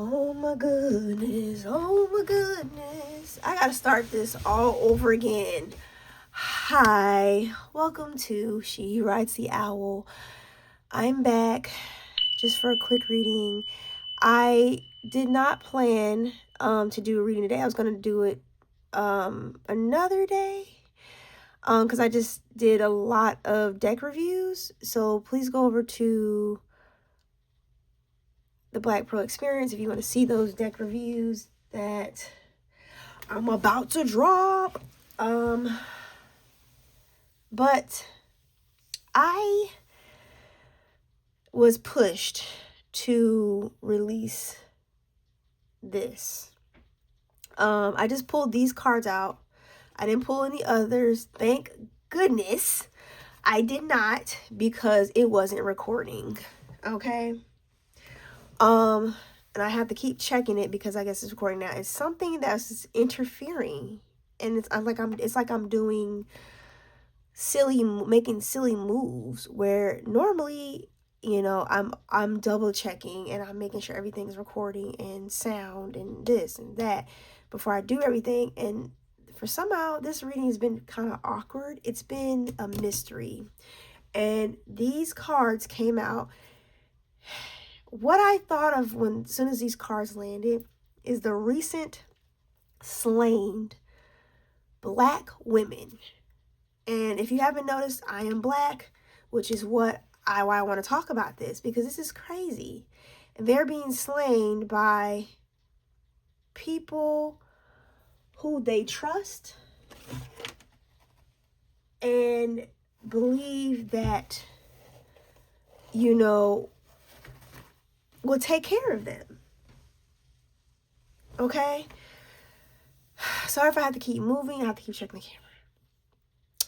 Oh my goodness. Oh my goodness. I gotta start this all over again. Hi. Welcome to She Writes the Owl. I'm back just for a quick reading. I did not plan to do a reading today. I was gonna do it another day. Because I just did a lot of deck reviews. So please go over to the Black Pro Experience if you want to see those deck reviews that I'm about to drop. But I was pushed to release this. I just pulled these cards out. I didn't pull any others. Thank goodness I did not, because it wasn't recording. Okay. And I have to keep checking it because I guess it's recording now. It's something that's just interfering, and it's like I'm doing making silly moves where normally, I'm double checking and I'm making sure everything's recording and sound and this and that before I do everything. And for somehow this reading has been kind of awkward. It's been a mystery, and these cards came out. What I thought of as soon as these cards landed is the recent slain Black women. And if you haven't noticed, I am Black, which is why I want to talk about this, because this is crazy. And they're being slain by people who they trust and believe that, will take care of them. Okay? Sorry if I have to keep moving. I have to keep checking the camera,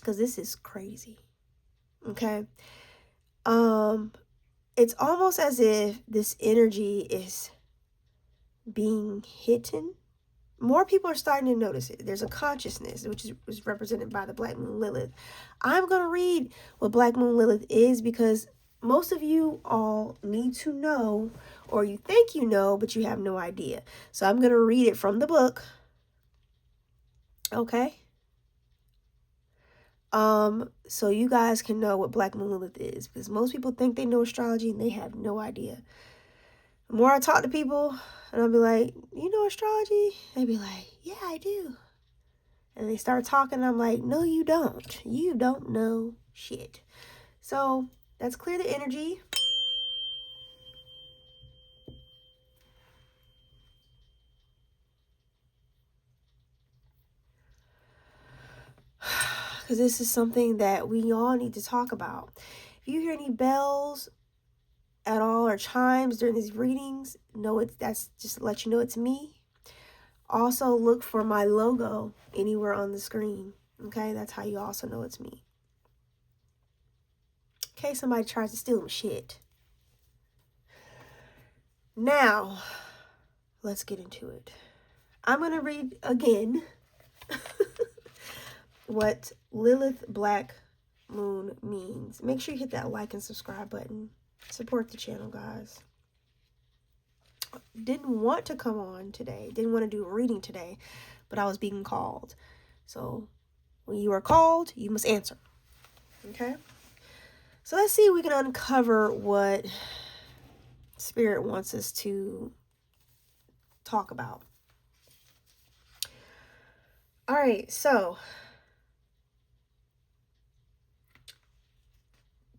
because this is crazy. Okay? It's almost as if this energy is being hidden. More people are starting to notice it. There's a consciousness, which is represented by the Black Moon Lilith. I'm going to read what Black Moon Lilith is, because most of you all need to know, or you think you know, but you have no idea. So I'm going to read it from the book. Okay? So you guys can know what Black Moon Lilith is, because most people think they know astrology and they have no idea. The more I talk to people and I'll be like, you know astrology? They'd be like, yeah, I do. And they start talking and I'm like, no, you don't. You don't know shit. So let's clear the energy. Because this is something that we all need to talk about. If you hear any bells at all or chimes during these readings, that's just to let you know it's me. Also look for my logo anywhere on the screen. Okay, that's how you also know it's me. In case somebody tries to steal my shit. Now, let's get into it. I'm going to read again what Lilith Black Moon means. Make sure you hit that like and subscribe button. Support the channel, guys. Didn't want to come on today. Didn't want to do a reading today, but I was being called. So when you are called, you must answer. Okay? So let's see if we can uncover what Spirit wants us to talk about. All right, so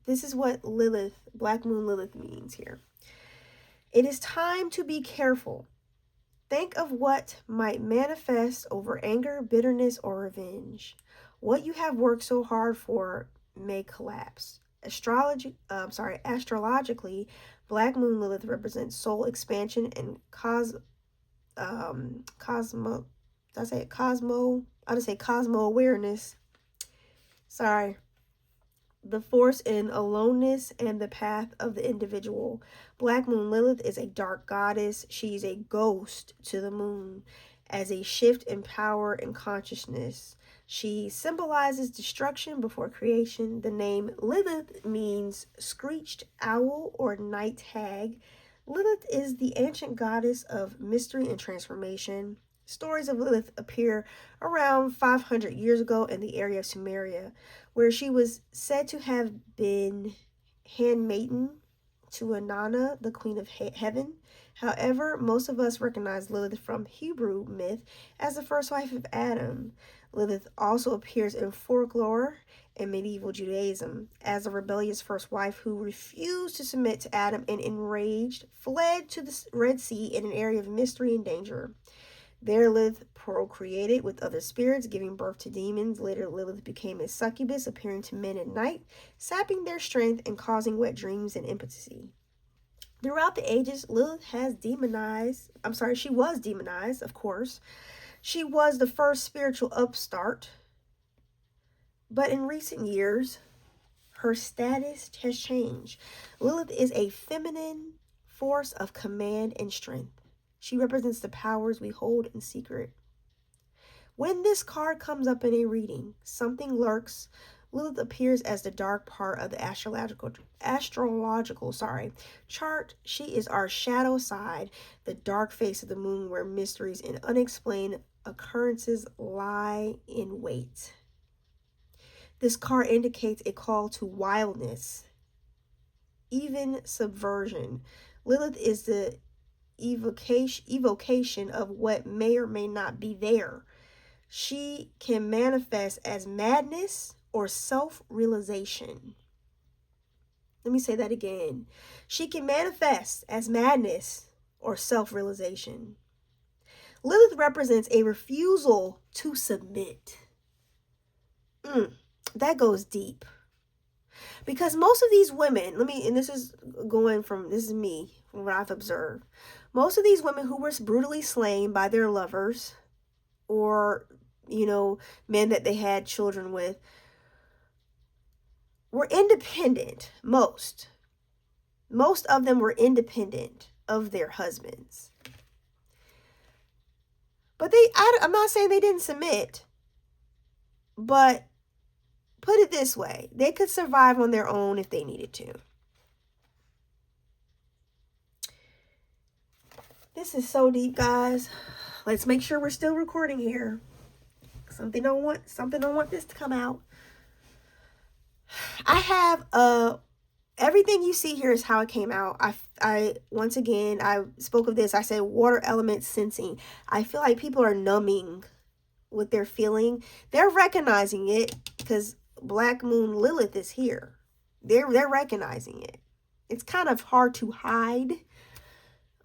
this is what Lilith, Black Moon Lilith means here. It is time to be careful. Think of what might manifest over anger, bitterness, or revenge. What you have worked so hard for may collapse. Astrologically, Black Moon Lilith represents soul expansion and cosmo awareness. Sorry. The force in aloneness and the path of the individual. Black Moon Lilith is a dark goddess. She's a ghost to the moon, as a shift in power and consciousness. She symbolizes destruction before creation. The name Lilith means screeched owl or night hag. Lilith is the ancient goddess of mystery and transformation. Stories of Lilith appear around 500 years ago in the area of Sumeria, where she was said to have been handmaiden to Inanna, the queen of heaven. However, most of us recognize Lilith from Hebrew myth as the first wife of Adam. Lilith also appears in folklore in medieval Judaism as a rebellious first wife who refused to submit to Adam and, enraged, fled to the Red Sea in an area of mystery and danger. There, Lilith procreated with other spirits, giving birth to demons. Later, Lilith became a succubus, appearing to men at night, sapping their strength and causing wet dreams and impotency. Throughout the ages, Lilith she was demonized, of course. She was the first spiritual upstart. But in recent years, her status has changed. Lilith is a feminine force of command and strength. She represents the powers we hold in secret. When this card comes up in a reading, something lurks. Lilith appears as the dark part of the astrological chart. She is our shadow side, the dark face of the moon where mysteries and unexplained occurrences lie in wait. This card indicates a call to wildness, even subversion. Lilith is the evocation of what may or may not be there. She can manifest as madness or self-realization. Let me say that again. She can manifest as madness or self-realization. Lilith represents a refusal to submit. That goes deep. Because most of these women, this is me, from what I've observed. Most of these women who were brutally slain by their lovers or, men that they had children with, were independent. Most of them were independent of their husbands. But I'm not saying they didn't submit, but put it this way, they could survive on their own if they needed to. This is so deep, guys. Let's make sure we're still recording here. Something don't want this to come out. I have everything you see here is how it came out. I once again, I spoke of this. I said water element sensing. I feel like people are numbing what they're feeling. They're recognizing it because Black Moon Lilith is here. They're recognizing it. It's kind of hard to hide.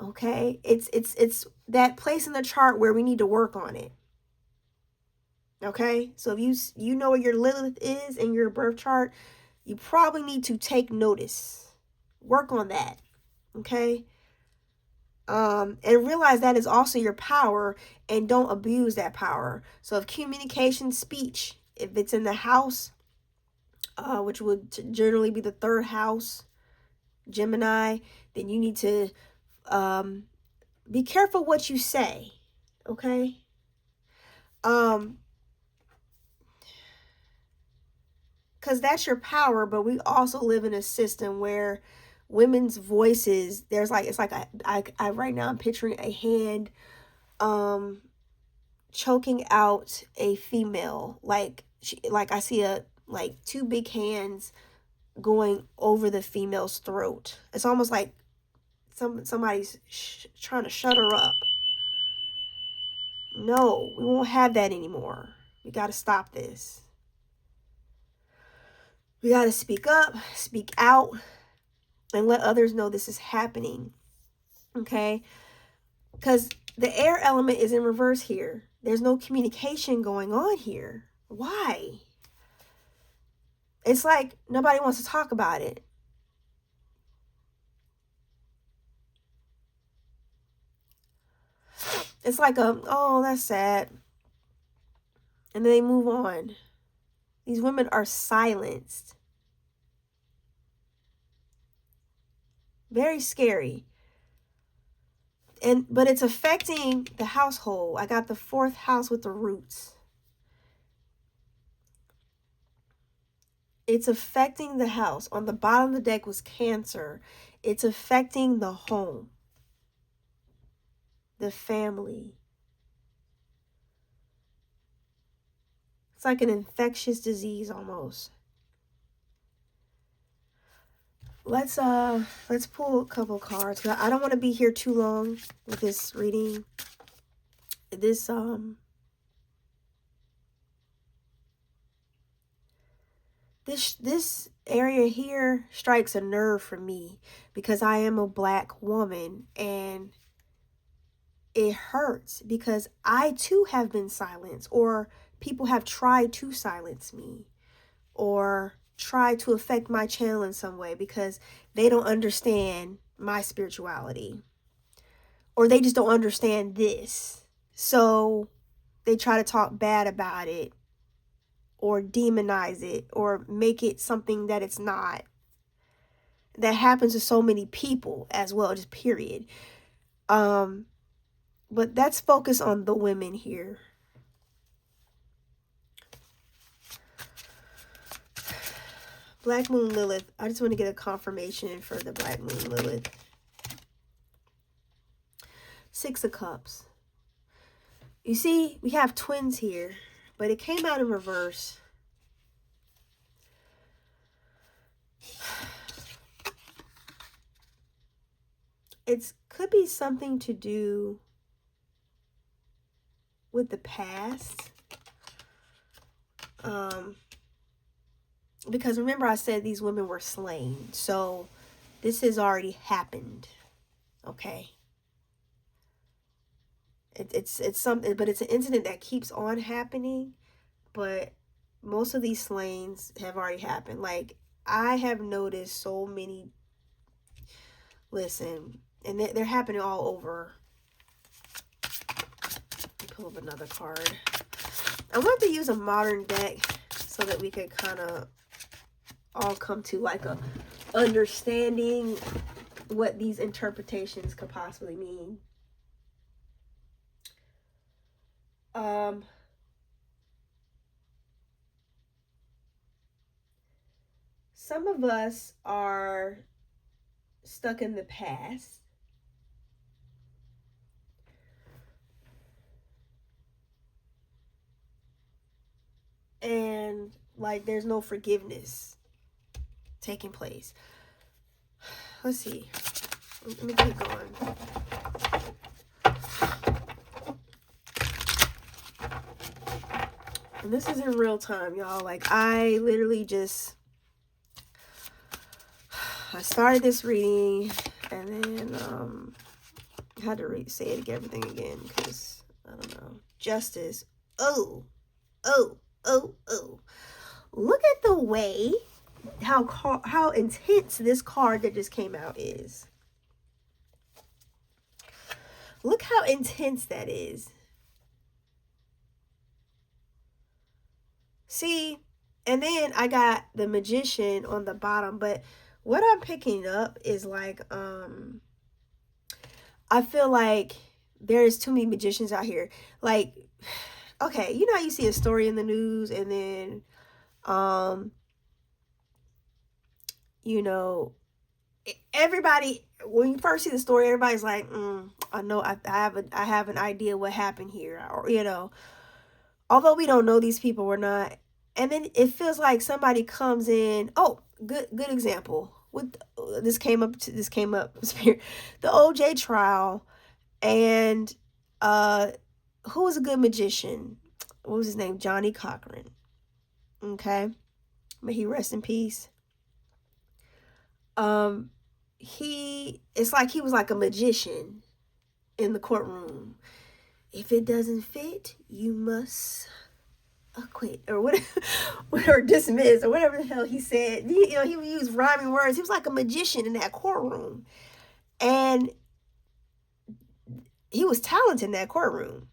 Okay? It's that place in the chart where we need to work on it. Okay? So if you know where your Lilith is in your birth chart, you probably need to take notice. Work on that. Okay? And realize that is also your power, and don't abuse that power. So if communication, speech, if it's in the house, which would generally be the third house, Gemini, then you need to be careful what you say. Okay? Because that's your power, but we also live in a system where women's voices, I right now I'm picturing a hand choking out a female, like I see two big hands going over the female's throat. It's almost like somebody's trying to shut her up. No, we won't have that anymore. We got to stop this. We got to speak up, speak out, and let others know this is happening. Okay? Because the air element is in reverse here. There's no communication going on here. Why? It's like nobody wants to talk about it. It's like oh, that's sad. And then they move on. These women are silenced. Very scary. But it's affecting the household. I got the fourth house with the roots. It's affecting the house. On the bottom of the deck was Cancer. It's affecting the home, the family. It's like an infectious disease almost. Let's pull a couple cards. I don't want to be here too long with this reading. This this area here strikes a nerve for me because I am a Black woman, and it hurts because I too have been silenced, or people have tried to silence me, or try to affect my channel in some way because they don't understand my spirituality, or they just don't understand this. So they try to talk bad about it, or demonize it, or make it something that it's not. That happens to so many people as well, just period. But that's focused on the women here. Black Moon Lilith. I just want to get a confirmation for the Black Moon Lilith. Six of Cups. You see, we have twins here, but it came out in reverse. It could be something to do with the past. Because remember I said these women were slain. So this has already happened. Okay. It's something, but it's an incident that keeps on happening. But most of these slayings have already happened. Like, I have noticed so many. Listen, and they're happening all over. Pull up another card. I want to use a modern deck so that we could kind of all come to like a understanding what these interpretations could possibly mean. Some of us are stuck in the past. And like there's no forgiveness taking place. Let's see. Let me keep going. And this is in real time, y'all. Like, I literally just I started this reading and then had to say it everything again because I don't know. Justice. Oh. Look at the way how intense this card that just came out is. Look how intense that is. See, and then I got the Magician on the bottom, but what I'm picking up is like I feel like there's too many magicians out here. Like, okay, you know how you see a story in the news and then you know, everybody, when you first see the story, everybody's like, I know, I have an idea what happened here, or you know, although we don't know these people, we're not. And then it feels like somebody comes in. Oh, good example. With this came up the OJ trial, and who was a good magician? What was his name? Johnny Cochran. Okay, may he rest in peace. It's like he was like a magician in the courtroom. If it doesn't fit, you must acquit or whatever, or dismiss or whatever the hell he said. You know, he would use rhyming words. He was like a magician in that courtroom, and he was talented in that courtroom,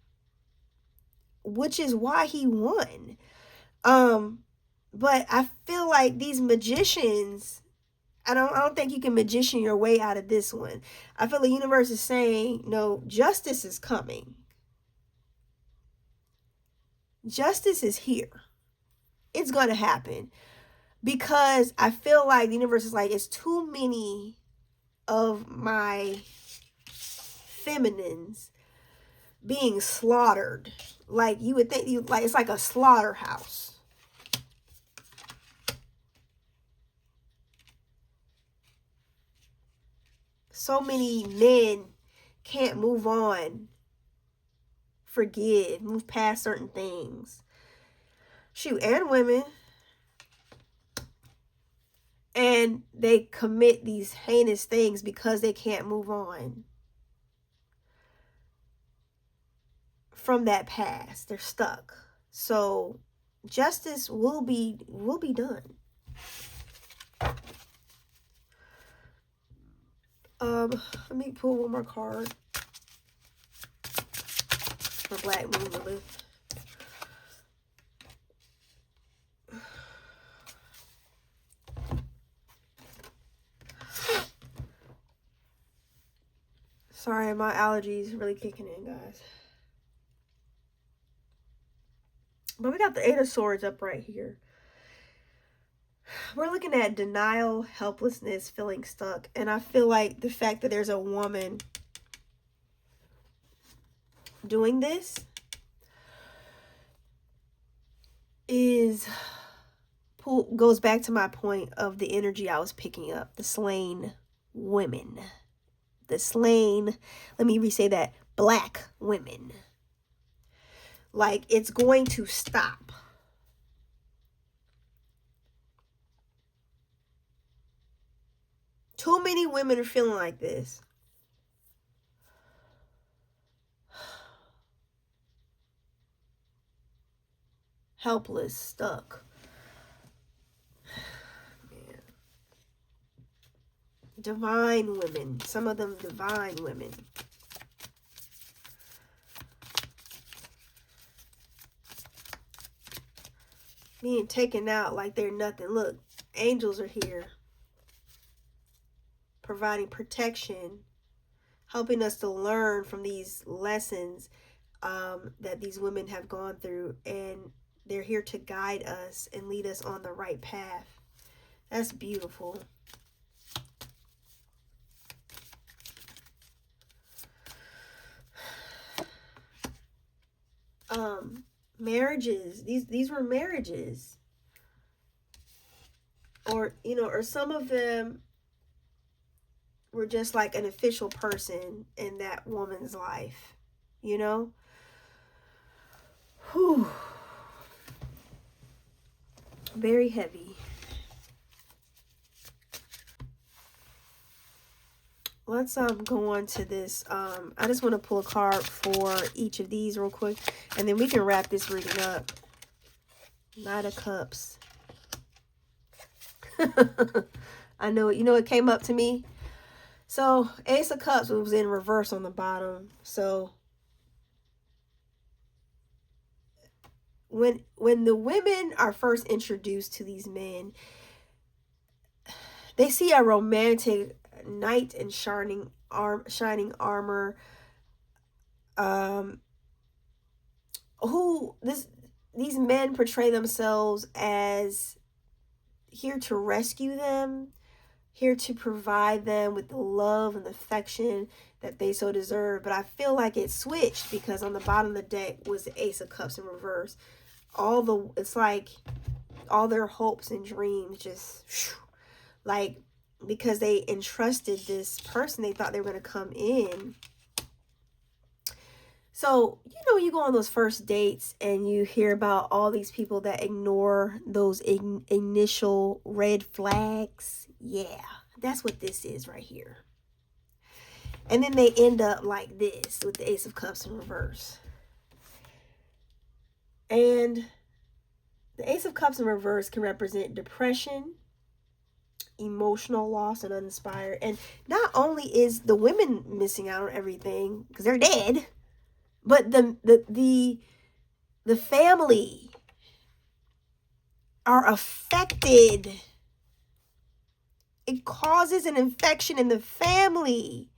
which is why he won. But I feel like these magicians, I don't think you can magician your way out of this one. I feel the universe is saying, no, justice is coming. Justice is here. It's going to happen. Because I feel like the universe is like, it's too many of my feminines being slaughtered. Like, you would think, like, it's like a slaughterhouse. So many men can't move on, forgive, move past certain things. Shoot, and women. And they commit these heinous things because they can't move on from that past. They're stuck. So justice will be done. Let me pull one more card for Black Moon Lilith. Sorry, my allergies really kicking in, guys. But we got the Eight of Swords up right here. We're looking at denial, helplessness, feeling stuck. And I feel like the fact that there's a woman doing this goes back to my point of the energy I was picking up. The slain women. The slain, let me re-say that, Black women. Like, it's going to stop. Too many women are feeling like this. Helpless, stuck. Man. Divine women. Some of them divine women. Being taken out like they're nothing. Look, angels are here. Providing protection. Helping us to learn from these lessons that these women have gone through. And they're here to guide us and lead us on the right path. That's beautiful. Marriages. These were marriages. Or, you know, or some of them were just like an official person in that woman's life. You know? Whew. Very heavy. Let's go on to this. I just want to pull a card for each of these real quick, and then we can wrap this reading up. Knight of Cups. I know it. You know, it came up to me. So Ace of Cups was in reverse on the bottom. So when the women are first introduced to these men, they see a romantic knight in shining armor, these men portray themselves as here to rescue them, here to provide them with the love and affection that they so deserve. But I feel like it switched, because on the bottom of the deck was the Ace of Cups in reverse. It's like all their hopes and dreams just like, because they entrusted this person, they thought they were going to come in. So, you know, you go on those first dates and you hear about all these people that ignore those initial red flags. Yeah, that's what this is right here. And then they end up like this with the Ace of Cups in reverse. And the Ace of Cups in reverse can represent depression, emotional loss, and uninspired. And not only is the women missing out on everything because they're dead, but the family are affected. It causes an infection in the family.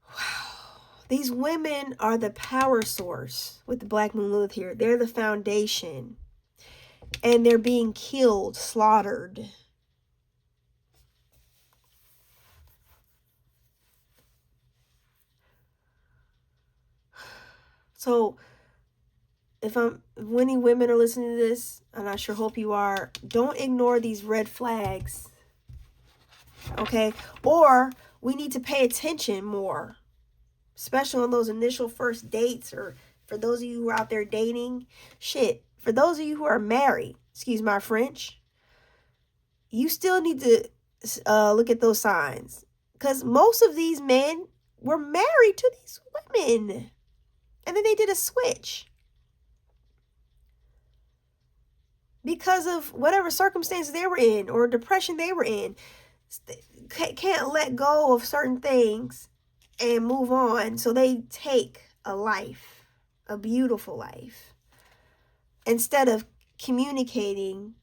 Wow. These women are the power source with the Black Moon Lilith here. They're the foundation. and they're being killed, slaughtered. So if any women are listening to this, and I sure hope you are, don't ignore these red flags. Okay? Or we need to pay attention more, especially on those initial first dates, or for those of you who are out there dating. Shit, for those of you who are married, excuse my French, you still need to look at those signs, because most of these men were married to these women, and then they did a switch because of whatever circumstances they were in or depression they were in. Can't let go of certain things and move on, so they take a life, a beautiful life, instead of communicating.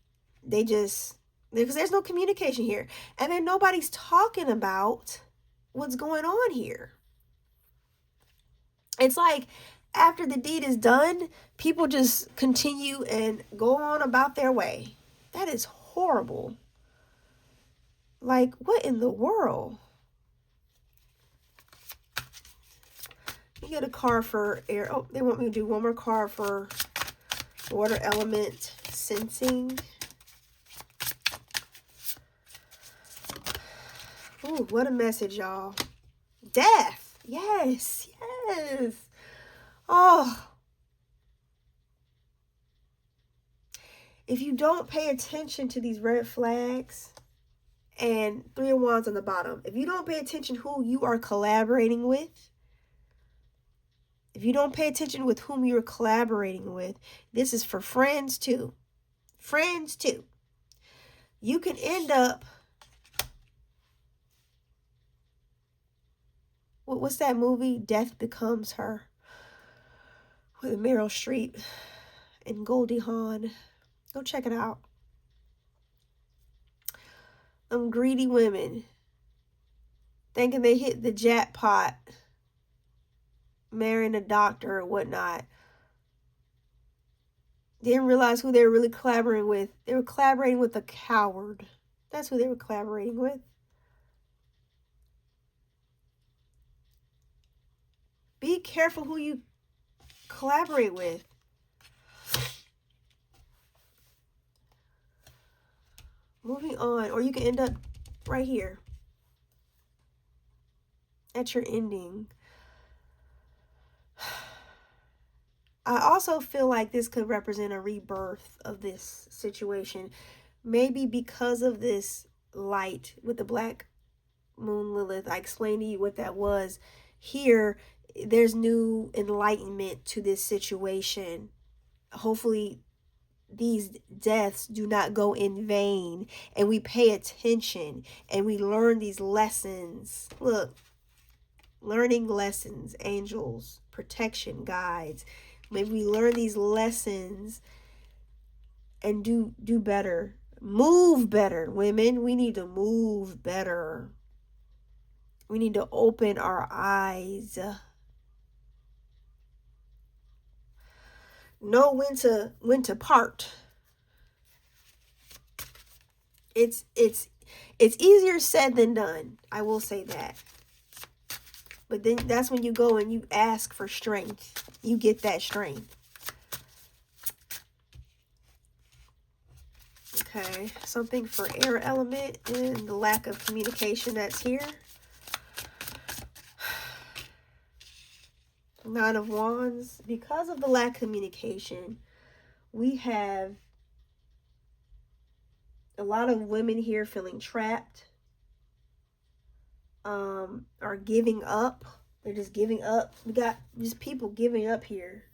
They just, because there's no communication here, and then nobody's talking about what's going on here. It's like after the deed is done, people just continue and go on about their way. That is horrible. Like, what in the world? You get a card for air. Oh, they want me to do one more card for water element sensing. Ooh, what a message, y'all. Death. Yes, yes. Oh. If you don't pay attention to these red flags, and 3 of Wands on the bottom, if you don't pay attention who you are collaborating with, if you don't pay attention with whom you're collaborating with, this is for friends too. Friends too. You can end up, what's that movie? Death Becomes Her, with Meryl Streep and Goldie Hawn. Go check it out. Greedy women thinking they hit the jackpot, marrying a doctor or whatnot. Didn't realize who they were really collaborating with. They were collaborating with a coward. That's who they were collaborating with. Be careful who you collaborate with. Moving on, or you can end up right here at your ending. I also feel like this could represent a rebirth of this situation. Maybe because of this light with the black moon Lilith. I explained to you what that was. Here, there's new enlightenment to this situation. Hopefully, these deaths do not go in vain, and we pay attention and we learn these lessons. Look, learning lessons, angels, protection, guides. Maybe we learn these lessons and do better. Move better, women. We need to move better. We need to open our eyes. Know when to part. It's easier said than done. I will say that. But then that's when you go and you ask for strength. You get that strength. Okay, something for air element and the lack of communication that's here. 9 of Wands. Because of the lack of communication, we have a lot of women here feeling trapped, are giving up. They're just giving up. We got just people giving up here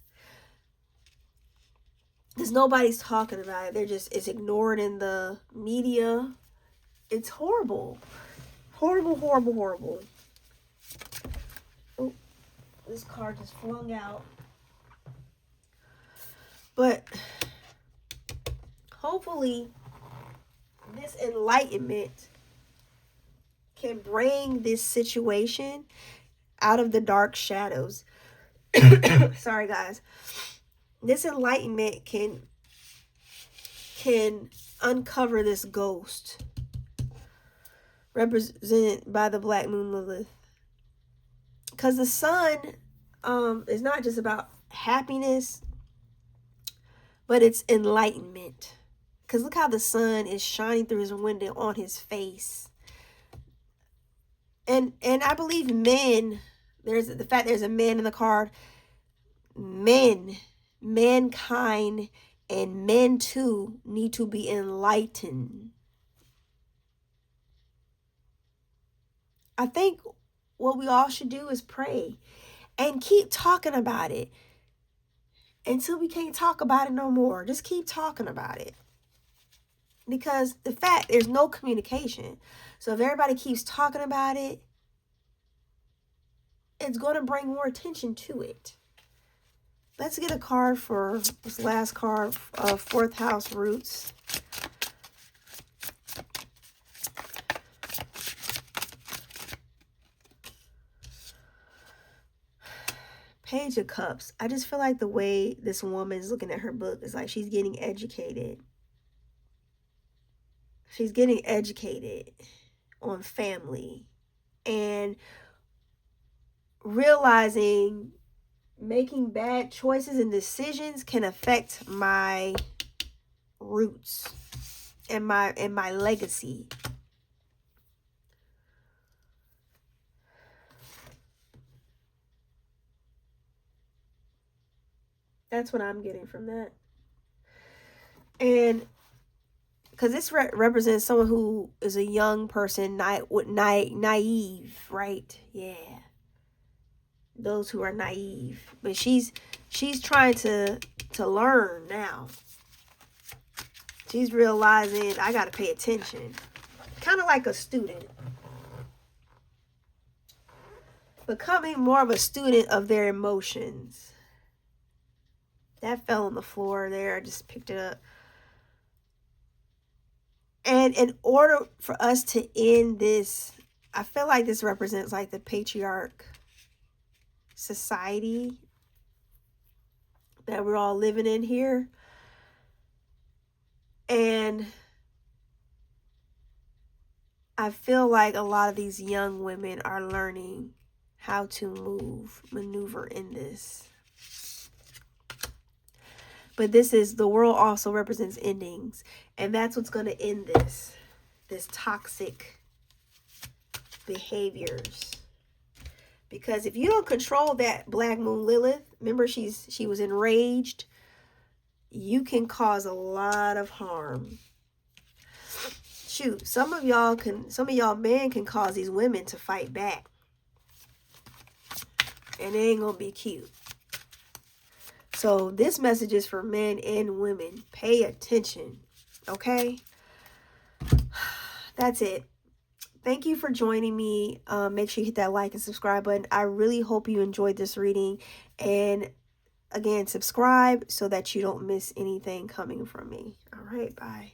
because nobody's talking about it. It's ignored in the media. It's horrible. Horrible, horrible, horrible. Oh, this card just flung out. But hopefully this enlightenment can bring this situation out of the dark shadows. Sorry, guys. This enlightenment can can uncover this ghost represented by the black moon Lilith. Because the sun is not just about happiness, but it's enlightenment. Because look how the sun is shining through his window on his face. And I believe men, there's a man in the card. Men, mankind, and men too need to be enlightened. I think what we all should do is pray and keep talking about it until we can't talk about it no more. Just keep talking about it. Because there's no communication. So if everybody keeps talking about it, it's going to bring more attention to it. Let's get a card for this last card of fourth house roots. Page of Cups. I just feel like the way this woman is looking at her book is like she's getting educated. She's getting educated on family and realizing making bad choices and decisions can affect my roots and my legacy. That's what I'm getting from that. And because this represents someone who is a young person, naive, right? Yeah. Those who are naive. But she's trying to learn now. She's realizing I got to pay attention. Kind of like a student. Becoming more of a student of their emotions. That fell on the floor there. I just picked it up. And in order for us to end this, I feel like this represents like the patriarch society that we're all living in here. And I feel like a lot of these young women are learning how to maneuver in this. But the world also represents endings. And that's what's going to end this toxic behaviors. Because if you don't control that black moon Lilith, remember she was enraged, you can cause a lot of harm. Shoot, some of y'all men can cause these women to fight back. And it ain't going to be cute. So this message is for men and women. Pay attention, okay? That's it. Thank you for joining me. Make sure you hit that like and subscribe button. I really hope you enjoyed this reading. And again, subscribe so that you don't miss anything coming from me. All right, bye.